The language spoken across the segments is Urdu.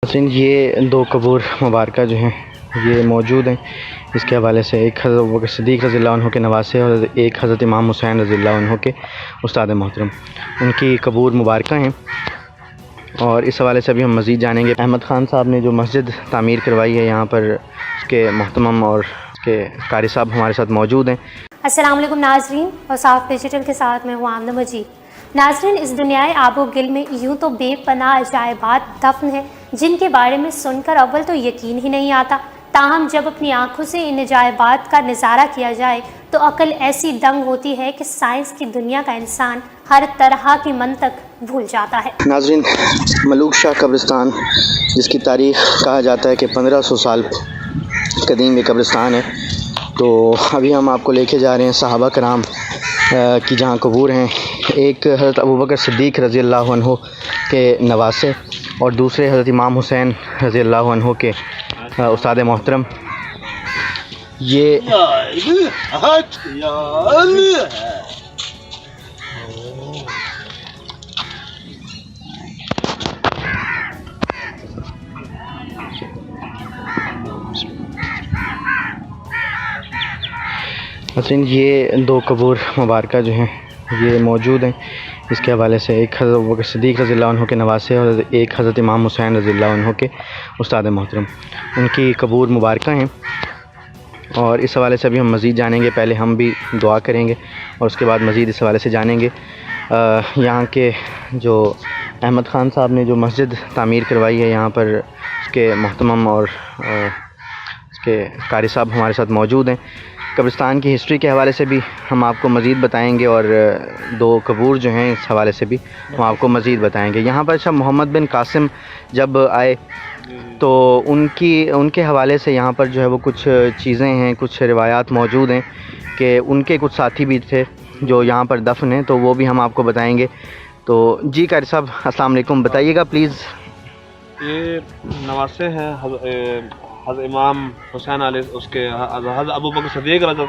یہ دو قبور مبارکہ جو ہیں یہ موجود ہیں اس کے حوالے سے، ایک حضرت ابوبکر صدیق رضی اللہ عنہ کے نواسے اور ایک حضرت امام حسین رضی اللہ عنہ کے استاد محترم، ان کی قبور مبارکہ ہیں۔ اور اس حوالے سے ابھی ہم مزید جانیں گے۔ احمد خان صاحب نے جو مسجد تعمیر کروائی ہے یہاں پر، اس کے محتمم اور اس کے قاری صاحب ہمارے ساتھ موجود ہیں۔ السلام علیکم ناظرین، اور صاف ڈیجیٹل کے ساتھ میں ہوں آمنہ مجید۔ ناظرین، اس دنیائے آب و گل میں یوں تو بے پناہ عجائبات دفن ہیں جن کے بارے میں سن کر اول تو یقین ہی نہیں آتا، تاہم جب اپنی آنکھوں سے ان عجائبات کا نظارہ کیا جائے تو عقل ایسی دنگ ہوتی ہے کہ سائنس کی دنیا کا انسان ہر طرح کی منطق بھول جاتا ہے۔ ناظرین، ملوک شاہ قبرستان، جس کی تاریخ کہا جاتا ہے کہ 1500 سال قدیم یہ قبرستان ہے، تو ابھی ہم آپ کو لے کے جا رہے ہیں صحابہ کرام کی جہاں قبور ہیں۔ ایک حضرت ابوبکر صدیق رضی اللہ عنہ کے نواسے اور دوسرے حضرت امام حسین رضی اللہ عنہ کے استاد محترم۔ یہ یہ دو قبور مبارکہ جو ہیں یہ موجود ہیں اس کے حوالے سے، ایک حضرت ابوبکر صدیق رضی اللہ عنہ کے نواسے اور ایک حضرت امام حسین رضی اللہ عنہ کے استاد محترم، ان کی قبور مبارکہ ہیں۔ اور اس حوالے سے ابھی ہم مزید جانیں گے، پہلے ہم بھی دعا کریں گے اور اس کے بعد مزید اس حوالے سے جانیں گے۔ یہاں کے جو احمد خان صاحب نے جو مسجد تعمیر کروائی ہے یہاں پر، اس کے محتمم اور اس کے قاری صاحب ہمارے ساتھ موجود ہیں۔ قبرستان کی ہسٹری کے حوالے سے بھی ہم آپ کو مزید بتائیں گے، اور دو قبور جو ہیں اس حوالے سے بھی ہم آپ کو مزید بتائیں گے۔ یہاں پر شاہ محمد بن قاسم جب آئے تو ان کے حوالے سے یہاں پر جو ہے وہ کچھ چیزیں ہیں، کچھ روایات موجود ہیں کہ ان کے کچھ ساتھی بھی تھے جو یہاں پر دفن ہیں، تو وہ بھی ہم آپ کو بتائیں گے۔ تو جی قاری صاحب السلام علیکم، بتائیے گا پلیز۔ یہ نواسے ہیں حضرت امام حسین علیہ، اس کے حضرت ابوبکر صدیق رضی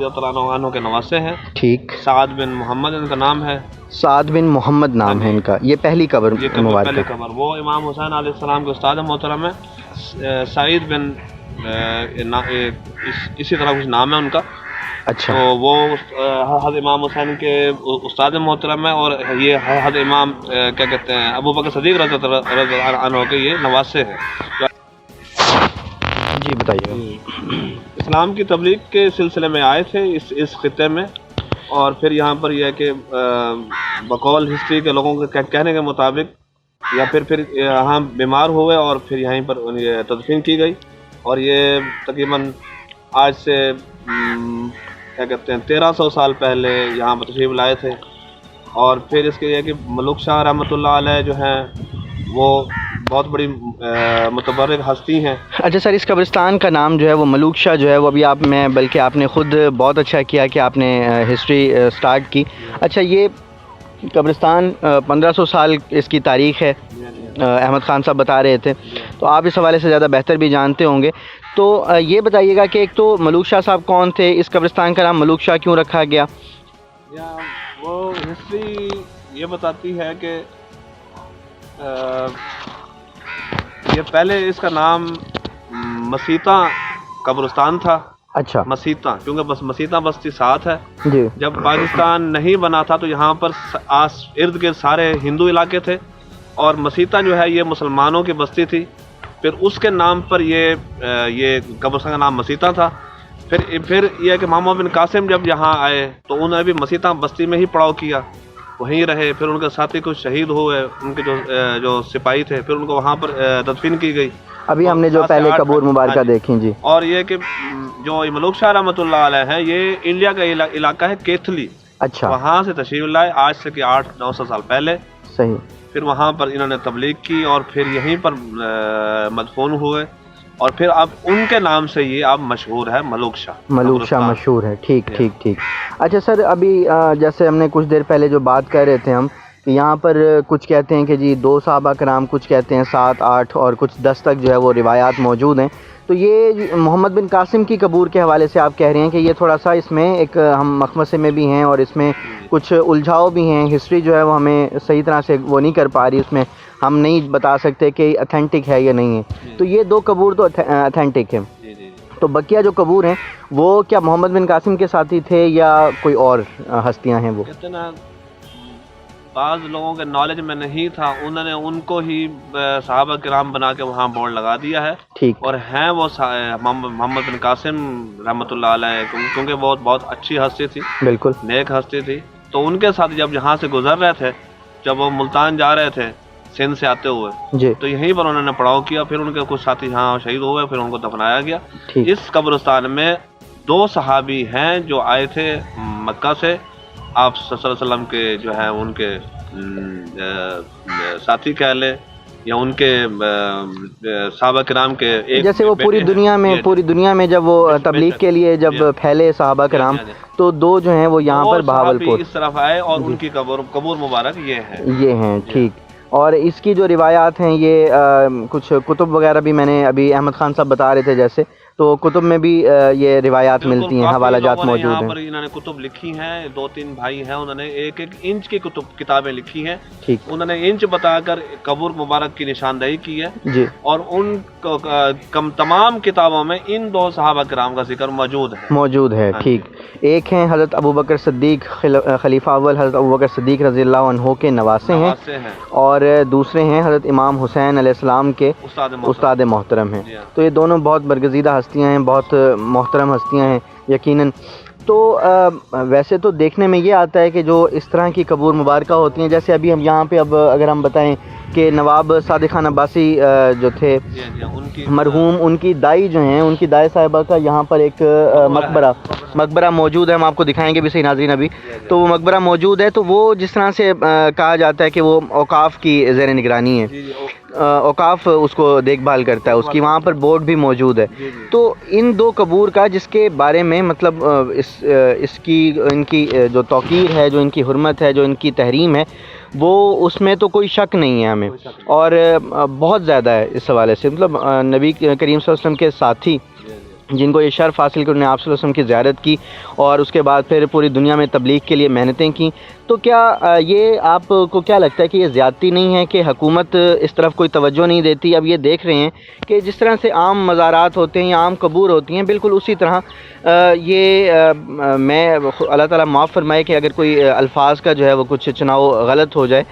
اللہ عنہ کے نواسے ہیں۔ ٹھیک، سعد بن محمد ان کا نام ہے۔ سعد بن محمد نام ہے ان کا۔ یہ پہلی قبر مبارکہ، پہلی قبر وہ امام حسین علیہ السلام کے استاد محترم ہے۔ سعید بن اسی طرح کچھ نام ہے ان کا۔ اچھا، تو وہ حضرت امام حسین کے استاد محترم ہے، اور یہ حضرت امام کیا کہتے ہیں ابوبکر صدیق رضی اللہ عنہ کے یہ نواسے ہیں۔ جی بتائیے۔ اسلام کی تبلیغ کے سلسلے میں آئے تھے اس خطے میں، اور پھر یہاں پر یہ ہے کہ بقول ہسٹری کے لوگوں کے کہنے کے مطابق یا پھر یہاں بیمار ہوئے اور پھر یہیں پر تدفین کی گئی، اور یہ تقریباً آج سے کیا کہتے ہیں 1300 سال پہلے یہاں پر تشریف لائے تھے۔ اور پھر اس کے یہ کہ ملوک شاہ رحمۃ اللہ علیہ جو ہیں وہ بہت بڑی متبرک ہستی ہیں۔ اچھا سر، اس قبرستان کا نام جو ہے وہ ملوک شاہ جو ہے وہ ابھی بلکہ آپ نے خود بہت اچھا کیا کہ آپ نے ہسٹری سٹارٹ کی۔ اچھا، یہ قبرستان 1500 سال اس کی تاریخ ہے، احمد خان صاحب بتا رہے تھے، تو آپ اس حوالے سے زیادہ بہتر بھی جانتے ہوں گے، تو یہ بتائیے گا کہ ایک تو ملوک شاہ صاحب کون تھے، اس قبرستان کا نام ملوک شاہ کیوں رکھا گیا؟ وہ ہسٹری یہ بتاتی ہے کہ یہ پہلے اس کا نام مسیطہ قبرستان تھا۔ اچھا، مسیطہ، کیونکہ بس مسیطہ بستی ساتھ ہے۔ جی، جب پاکستان نہیں بنا تھا تو یہاں پر ارد گرد سارے ہندو علاقے تھے، اور مسیطہ جو ہے یہ مسلمانوں کی بستی تھی۔ پھر اس کے نام پر یہ قبرستان کا نام مسیطہ تھا۔ پھر یہ کہ محمد بن قاسم جب یہاں آئے تو انہوں نے بھی مسیطہ بستی میں ہی پڑاؤ کیا، وہیں رہے۔ پھر ان کے ساتھی کچھ شہید ہوئے، ان کے جو سپاہی تھے، پھر ان کو وہاں پر تدفین کی گئی۔ ابھی ہم نے جو پہلے قبور مبارکہ دیکھیں۔ جی، اور یہ کہ جو ملوک شاہ رحمۃ اللہ علیہ ہیں، یہ انڈیا کا علاقہ ہے کیتھلی۔ اچھا، وہاں سے تشریف لائے آج سے کہ 800-900 سال پہلے۔ صحیح۔ پھر وہاں پر انہوں نے تبلیغ کی اور پھر یہیں پر مدفون ہوئے، اور پھر اب ان کے نام سے یہ اب مشہور ہے ملوک شاہ۔ ملوک شاہ مشہور ہے۔ ٹھیک ٹھیک ٹھیک۔ اچھا سر، ابھی جیسے ہم نے کچھ دیر پہلے جو بات کر رہے تھے ہم، کہ یہاں پر کچھ کہتے ہیں کہ جی 2 صحابہ کرام، کچھ کہتے ہیں 7 8 اور کچھ 10 تک جو ہے وہ روایات موجود ہیں، تو یہ محمد بن قاسم کی قبور کے حوالے سے آپ کہہ رہے ہیں کہ یہ تھوڑا سا اس میں ایک ہم مخمصے میں بھی ہیں اور اس میں کچھ الجھاؤ بھی ہیں، ہسٹری جو ہے وہ ہمیں صحیح طرح سے وہ نہیں کر پا رہی، اس میں ہم نہیں بتا سکتے کہ اتھینٹک ہے یا نہیں ہے. تو یہ 2 قبور تو اتھینٹک ہیں. تو بقیہ جو قبور ہیں وہ کیا محمد بن قاسم کے ساتھی تھے یا کوئی اور ہستیاں ہیں؟ وہ اتنا بعض لوگوں کے نالج میں نہیں تھا، انہوں نے ان کو ہی صحابہ کرام بنا کے وہاں بورڈ لگا دیا ہے. ٹھیک. اور ہیں وہ محمد بن قاسم رحمۃ اللہ علیہ، کیونکہ وہ بہت اچھی ہستی تھی، بالکل نیک ہستی تھی. تو ان کے ساتھ جب یہاں سے گزر رہے تھے، جب وہ ملتان جا رہے تھے سندھ سے آتے ہوئے، جی. تو یہیں پر انہوں نے پڑاؤ کیا. پھر ان کے کچھ ساتھی یہاں شہید ہوئے، پھر ان کو دفنایا گیا. ٹھیک. اس قبرستان میں 2 صحابی ہیں جو آئے تھے مکہ سے، آپ صلی اللہ علیہ وسلم کے جو ہیں ان کے ساتھی کہہ لیں یا ان کے صحابہ کرام کے ایک جیسے وہ پوری دنیا میں جب وہ تبلیغ کے لیے جب پھیلے صحابہ کرام، تو 2 جو ہیں وہ یہاں پر بہاولپور اس طرف آئے اور ان کی قبور مبارک یہ ہیں. ٹھیک. اور اس کی جو روایات ہیں یہ کچھ کتب وغیرہ بھی میں نے ابھی احمد خان صاحب بتا رہے تھے جیسے، تو کتب میں بھی یہ روایات ملتی ہیں، حوالہ جات موجود ہیں. یہاں پر انہوں نے کتب لکھی ہیں، 2-3 بھائی ہیں، انہوں نے 1 انچ کی کتابیں لکھی ہیں. ٹھیک. انہوں نے انچ بتا کر قبر مبارک کی نشاندہی کی ہے. جی. اور ان تمام کتابوں میں ان 2 صحابہ کرام کا ذکر موجود ہے. ٹھیک. ایک ہیں حضرت ابوبکر صدیق خلیفہ اول حضرت ابوبکر صدیق رضی اللہ عنہ کے نواسے ہیں، اور دوسرے ہیں حضرت امام حسین علیہ السلام کے استاد محترم ہیں. تو یہ دونوں بہت برگزیدہ ہستیاں ہیں، بہت محترم ہستیاں ہیں یقیناً. تو ویسے تو دیکھنے میں یہ آتا ہے کہ جو اس طرح کی قبور مبارکہ ہوتی ہیں، جیسے ابھی ہم یہاں پہ اب اگر ہم بتائیں کہ نواب صادق خان عباسی جو تھے مرحوم، ان کی دائی جو ہیں، ان کی دائی صاحبہ کا یہاں پر ایک مقبرہ موجود ہے. ہم آپ کو دکھائیں گے بھی صحیح ناظرین ابھی. تو وہ مقبرہ موجود ہے. تو وہ جس طرح سے کہا جاتا ہے کہ وہ اوقاف کی زیر نگرانی ہے، اوقاف اس کو دیکھ بھال کرتا ہے اس کی، وہاں پر بورڈ بھی موجود ہے. تو ان 2 قبور کا جس کے بارے میں مطلب اس کی ان کی جو توقیر ہے، جو ان کی حرمت ہے، جو ان کی تحریم ہے، وہ اس میں تو کوئی شک نہیں ہے ہمیں، اور بہت زیادہ ہے اس حوالے سے. مطلب نبی کریم صلی اللہ علیہ وسلم کے ساتھی جن کو یہ شرف حاصل کہ انہوں نے آپ صلی اللہ علیہ وسلم کی زیارت کی اور اس کے بعد پھر پوری دنیا میں تبلیغ کے لیے محنتیں کی. تو کیا یہ آپ کو کیا لگتا ہے کہ یہ زیادتی نہیں ہے کہ حکومت اس طرف کوئی توجہ نہیں دیتی؟ اب یہ دیکھ رہے ہیں کہ جس طرح سے عام مزارات ہوتے ہیں یا عام قبور ہوتی ہیں، بالکل اسی طرح یہ میں اللہ تعالیٰ معاف فرمائے کہ اگر کوئی الفاظ کا جو ہے وہ کچھ چناؤ غلط ہو جائے،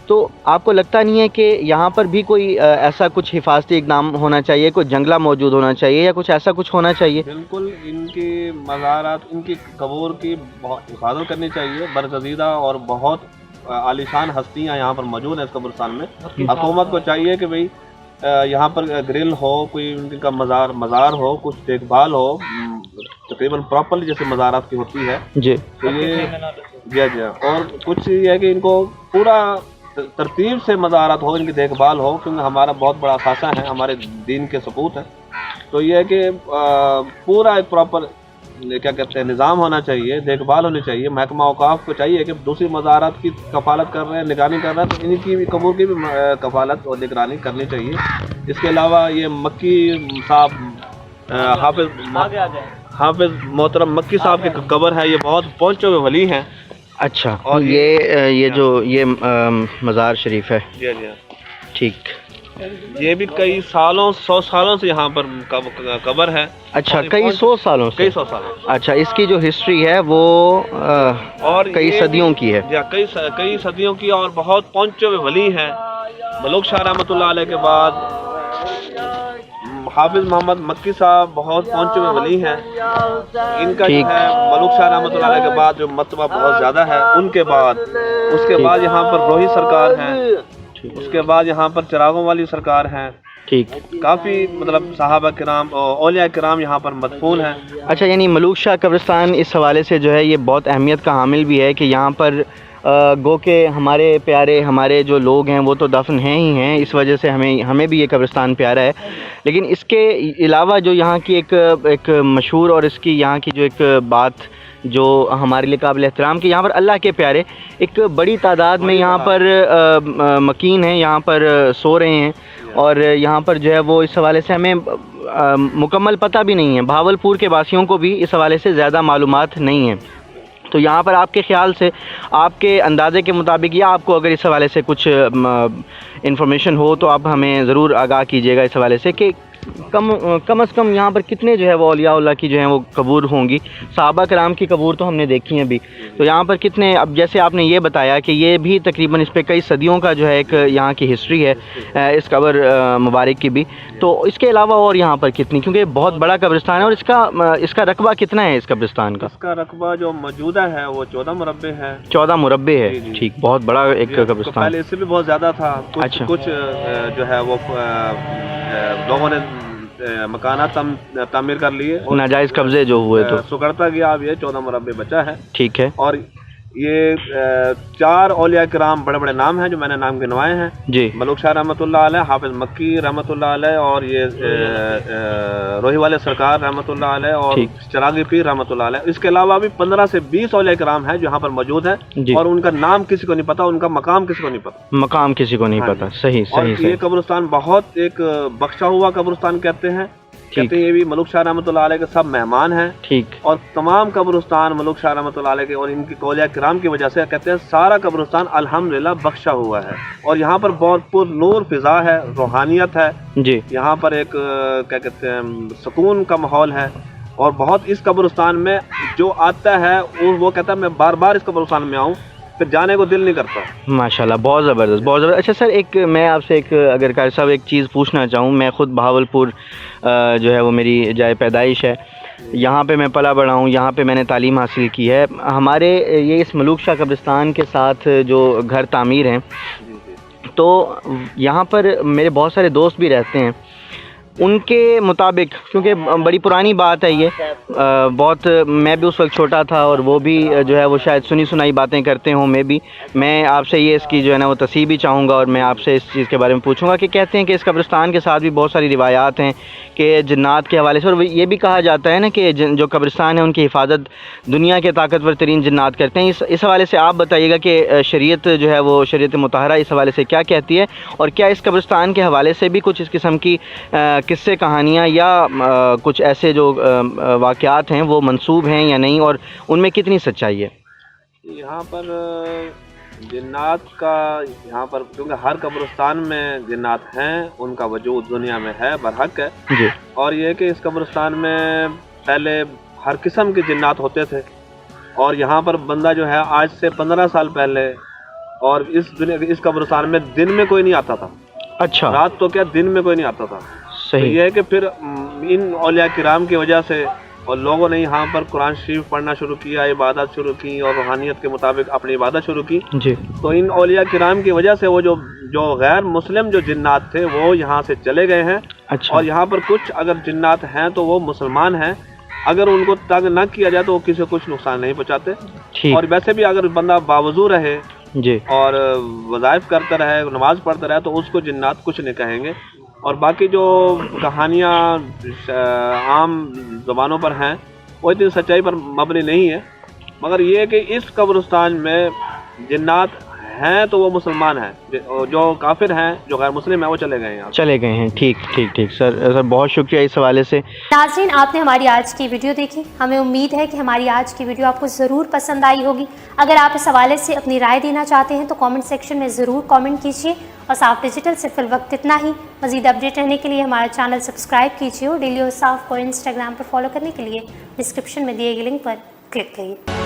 تو آپ کو لگتا نہیں ہے کہ یہاں پر بھی کوئی ایسا کچھ حفاظتی اقدام ہونا چاہیے، کوئی جنگلہ موجود ہونا چاہیے یا کچھ ایسا کچھ ہونا چاہیے؟ بالکل، ان کی مزارات، ان کی قبور کی بہت حفاظت کرنی چاہیے. برگزیدہ اور بہت عالیشان ہستیاں یہاں پر موجود ہیں اس قبرستان میں. حکومت کو چاہیے کہ بھئی یہاں پر گرل ہو، کوئی ان کا مزار ہو، کچھ دیکھ بھال ہو تقریباً پراپرلی جیسے مزارات کی ہوتی ہے. جی. تو یہ اور کچھ یہ ہے کہ ان کو پورا ترتیب سے مزارات ہو، ان کی دیکھ بھال ہو، کیونکہ ہمارا بہت بڑا اثاثہ ہے، ہمارے دین کے ثبوت ہے. تو یہ ہے کہ پورا ایک پراپر کیا کہتے ہیں نظام ہونا چاہیے، دیکھ بھال ہونی چاہیے. محکمہ اوقاف کو چاہیے کہ دوسری مزارات کی کفالت کر رہے ہیں، نگرانی کر رہے ہیں، تو ان کی بھی قبور کی بھی کفالت اور نگرانی کرنی چاہیے. اس کے علاوہ یہ مکی صاحب حافظ محترم مکی صاحب کی قبر ہے، یہ بہت پہنچے ہوئے ولی ہیں. اچھا. اور یہ جو یہ مزار شریف ہے. جی جی. ٹھیک. یہ بھی کئی سالوں 100 سالوں سے یہاں پر قبر ہے. اچھا. کئی سو سالوں سے. اچھا. اس کی جو ہسٹری ہے وہ اور کئی صدیوں کی ہے. کئی صدیوں کی، اور بہت پہنچے ہوئے ولی ہیں. ملک شاہ رحمۃ اللہ علیہ کے بعد حافظ محمد مکی صاحب بہت پہنچے ہوئے ولی ہیں. ان کا جو ہے ملک شاہ رحمۃ اللہ علیہ کے بعد جو مرتبہ بہت زیادہ ہے. ان کے بعد اس کے بعد یہاں پر روحی سرکار ہیں، اس کے بعد یہاں پر چراغوں والی سرکار ہیں. ٹھیک. کافی مطلب صحابہ کرام اور اولیاء کرام یہاں پر مدفون ہیں. اچھا. یعنی ملوک شاہ قبرستان اس حوالے سے جو ہے یہ بہت اہمیت کا حامل بھی ہے کہ یہاں پر گو کہ ہمارے پیارے، ہمارے جو لوگ ہیں وہ تو دفن ہیں ہی ہیں، اس وجہ سے ہمیں بھی یہ قبرستان پیارا ہے. لیکن اس کے علاوہ جو یہاں کی ایک مشہور اور اس کی یہاں کی جو ایک بات جو ہمارے لیے قابل احترام کہ یہاں پر اللہ کے پیارے ایک بڑی تعداد میں یہاں پر مکین ہیں، یہاں پر سو رہے ہیں. اور یہاں پر جو ہے وہ اس حوالے سے ہمیں مکمل پتہ بھی نہیں ہے. بہاولپور کے واسیوں کو بھی اس حوالے سے زیادہ معلومات نہیں ہیں. تو یہاں پر آپ کے خیال سے، آپ کے اندازے کے مطابق، یا آپ کو اگر اس حوالے سے کچھ انفارمیشن ہو تو آپ ہمیں ضرور آگاہ کیجیے گا اس حوالے سے کہ کم از کم یہاں پر کتنے جو ہے وہ اولیاء اللہ کی جو ہیں وہ قبور ہوں گی. صحابہ کرام کی قبور تو ہم نے دیکھی ہیں ابھی، تو یہاں پر کتنے، اب جیسے آپ نے یہ بتایا کہ یہ بھی تقریباً اس پہ کئی صدیوں کا جو ہے ایک یہاں کی ہسٹری ہے اس قبر مبارک کی بھی، تو اس کے علاوہ اور یہاں پر کتنی، کیونکہ یہ بہت بڑا قبرستان ہے، اور اس کا رقبہ کتنا ہے اس قبرستان کا؟ اس کا رقبہ جو موجودہ ہے وہ 14 مربع ہے. 14 مربع ہے. ٹھیک، بہت بڑا ایک قبرستان. پہلے اس سے بھی بہت زیادہ تھا. اچھا. کچھ جو ہے وہ لوگوں نے مکانات تعمیر کر لیے، ناجائز قبضے جو ہوئے تو سکڑتا گیا. اب یہ 14 مربع بچا ہے. ٹھیک ہے. اور یہ 4 اولیاء کرام بڑے بڑے نام ہیں جو میں نے نام گنوائے ہیں. جی. ملک شاہ رحمۃ اللہ علیہ، حافظ مکی رحمۃ اللہ علیہ، اور یہ روہی والے سرکار رحمۃ اللہ علیہ، اور چراغی پیر رحمۃ اللہ علیہ. اس کے علاوہ بھی 15 سے 20 اولیاء کرام ہیں جو یہاں پر موجود ہیں. جی. اور ان کا نام کسی کو نہیں پتا، ان کا مقام کسی کو نہیں پتا. مقام کسی کو نہیں پتا. صحیح. اور یہ قبرستان بہت ایک بخشا ہوا قبرستان کہتے ہیں. کہتے ہیں یہ بھی ملک شاہ رحمۃ اللہ علیہ کے سب مہمان ہیں. ٹھیک. اور تمام قبرستان ملک شاہ رحمۃ اللہ علیہ کے اور ان کی اولیاء کرام کی وجہ سے کہتے ہیں سارا قبرستان الحمدللہ بخشا ہوا ہے. اور یہاں پر بہت پر نور فضا ہے، روحانیت ہے. جی. یہاں پر ایک کیا کہتے ہیں سکون کا ماحول ہے. اور بہت اس قبرستان میں جو آتا ہے وہ کہتا ہے میں بار بار اس قبرستان میں آؤں، پھر جانے کو دل نہیں کرتا. ماشاءاللہ، بہت زبردست، بہت زبردست. اچھا سر، میں آپ سے اگر قاری صاحب ایک چیز پوچھنا چاہوں. میں خود بہاولپور جو ہے وہ میری جائے پیدائش ہے. یہاں پہ میں پلا بڑھا ہوں، یہاں پہ میں نے تعلیم حاصل کی ہے. ہمارے یہ اس ملوک شاہ قبرستان کے ساتھ جو گھر تعمیر ہیں، تو یہاں پر میرے بہت سارے دوست بھی رہتے ہیں. ان کے مطابق، کیونکہ بڑی پرانی بات ہے یہ، بہت، میں بھی اس وقت چھوٹا تھا اور وہ بھی جو ہے وہ شاید سنی سنائی باتیں کرتے ہوں. میں آپ سے یہ اس کی جو ہے نا وہ تصحیح بھی چاہوں گا، اور میں آپ سے اس چیز کے بارے میں پوچھوں گا کہ کہتے ہیں کہ اس قبرستان کے ساتھ بھی بہت ساری روایات ہیں کہ جنات کے حوالے سے، اور یہ بھی کہا جاتا ہے نا کہ جو قبرستان ہے ان کی حفاظت دنیا کے طاقتور ترین جنات کرتے ہیں. اس حوالے سے آپ بتائیے گا کہ شریعت جو ہے وہ شریعت مطہرہ اس حوالے سے کیا کہتی ہے، اور کیا اس قبرستان کے حوالے سے بھی کچھ اس قسم کی قصے کہانیاں یا کچھ ایسے جو واقعات ہیں وہ منسوب ہیں یا نہیں، اور ان میں کتنی سچائی ہے؟ یہاں پر جنات کا، یہاں پر کیونکہ ہر قبرستان میں جنات ہیں، ان کا وجود دنیا میں ہے، برحق ہے. جی. اور یہ کہ اس قبرستان میں پہلے ہر قسم کے جنات ہوتے تھے، اور یہاں پر بندہ جو ہے آج سے 15 سال پہلے، اور اس قبرستان میں دن میں کوئی نہیں آتا تھا. اچھا. رات تو کیا دن میں کوئی نہیں آتا تھا. صحیح. یہ ہے کہ پھر ان اولیاء کرام کی وجہ سے اور لوگوں نے یہاں پر قرآن شریف پڑھنا شروع کیا، عبادت شروع کی، اور روحانیت کے مطابق اپنی عبادت شروع کی. جی. تو ان اولیاء کرام کی وجہ سے وہ جو غیر مسلم جو جنات تھے وہ یہاں سے چلے گئے ہیں. اچھا. اور یہاں پر کچھ اگر جنات ہیں تو وہ مسلمان ہیں. اگر ان کو تنگ نہ کیا جائے تو وہ کسی کو کچھ نقصان نہیں پہنچاتے. اور ویسے بھی اگر بندہ باوضو رہے جی اور وظائف کرتا رہے، نماز پڑھتا رہے، تو اس کو جنات کچھ نہیں کہیں گے. اور باقی جو کہانیاں عام زبانوں پر ہیں وہ اتنی سچائی پر مبنی نہیں ہے. مگر یہ کہ اس قبرستان میں جنات ہیں تو وہ مسلمان ہیں، جو کافر ہیں، جو غیر مسلم ہیں، وہ چلے گئے ہیں. ٹھیک سر، بہت شکریہ اس حوالے سے. ناظرین، آپ نے ہماری آج کی ویڈیو دیکھی. ہمیں امید ہے کہ ہماری آج کی ویڈیو آپ کو ضرور پسند آئی ہوگی. اگر آپ اس حوالے سے اپنی رائے دینا چاہتے ہیں تو کامنٹ سیکشن میں ضرور کامنٹ کیجیے. اور صاف ڈیجیٹل سے فی الوقت اتنا ہی. مزید اپڈیٹ رہنے کے لیے ہمارا چینل سبسکرائب کیجیے، اور ڈیلی اور صاف کو انسٹاگرام پر فالو کرنے کے لیے ڈسکرپشن میں دیے گئے لنک پر کلک کریے.